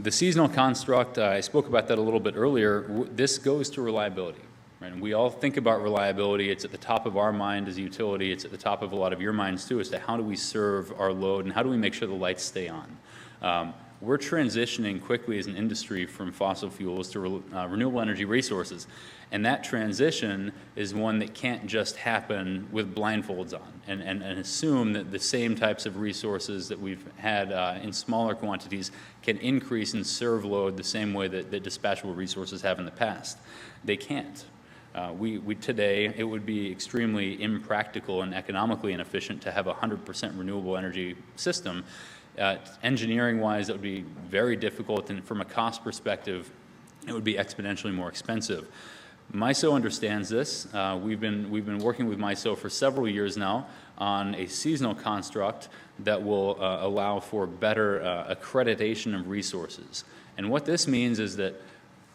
The seasonal construct, I spoke about that a little bit earlier. This goes to reliability. Right? And we all think about reliability. It's at the top of our mind as a utility. It's at the top of a lot of your minds too, as to how do we serve our load and how do we make sure the lights stay on. We're transitioning quickly as an industry from fossil fuels to renewable energy resources. And that transition is one that can't just happen with blindfolds on and assume that the same types of resources that we've had in smaller quantities can increase and serve load the same way that dispatchable resources have in the past. They can't. Today, it would be extremely impractical and economically inefficient to have a 100% renewable energy system. Engineering-wise, it would be very difficult, and from a cost perspective, it would be exponentially more expensive. MISO understands this. We've been working with MISO for several years now on a seasonal construct that will allow for better accreditation of resources. And what this means is that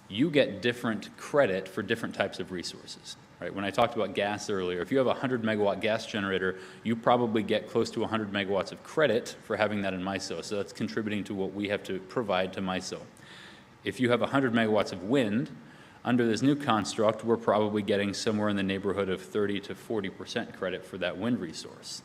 you get different credit for different types of resources. Right? When I talked about gas earlier, if you have a 100 megawatt gas generator, you probably get close to 100 megawatts of credit for having that in MISO. So that's contributing to what we have to provide to MISO. If you have 100 megawatts of wind, under this new construct, we're probably getting somewhere in the neighborhood of 30 to 40% credit for that wind resource.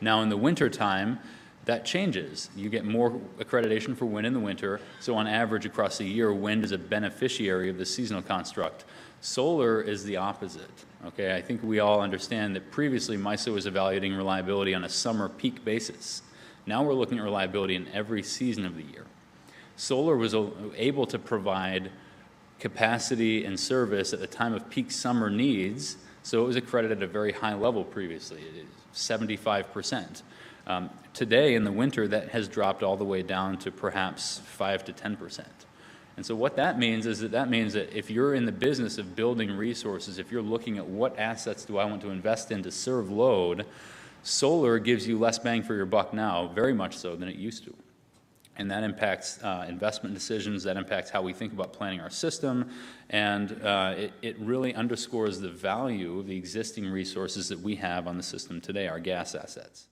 Now in the winter time, that changes. You get more accreditation for wind in the winter, so on average across the year, wind is a beneficiary of the seasonal construct. Solar is the opposite. Okay, I think we all understand that previously MISO was evaluating reliability on a summer peak basis. Now we're looking at reliability in every season of the year. Solar was able to provide capacity and service at the time of peak summer needs, so it was accredited at a very high level previously, 75%. Today in the winter, that has dropped all the way down to perhaps 5 to 10%. And so what that means is that if you're in the business of building resources, if you're looking at what assets do I want to invest in to serve load, solar gives you less bang for your buck now, very much so than it used to. And that impacts investment decisions, that impacts how we think about planning our system, and it really underscores the value of the existing resources that we have on the system today, our gas assets.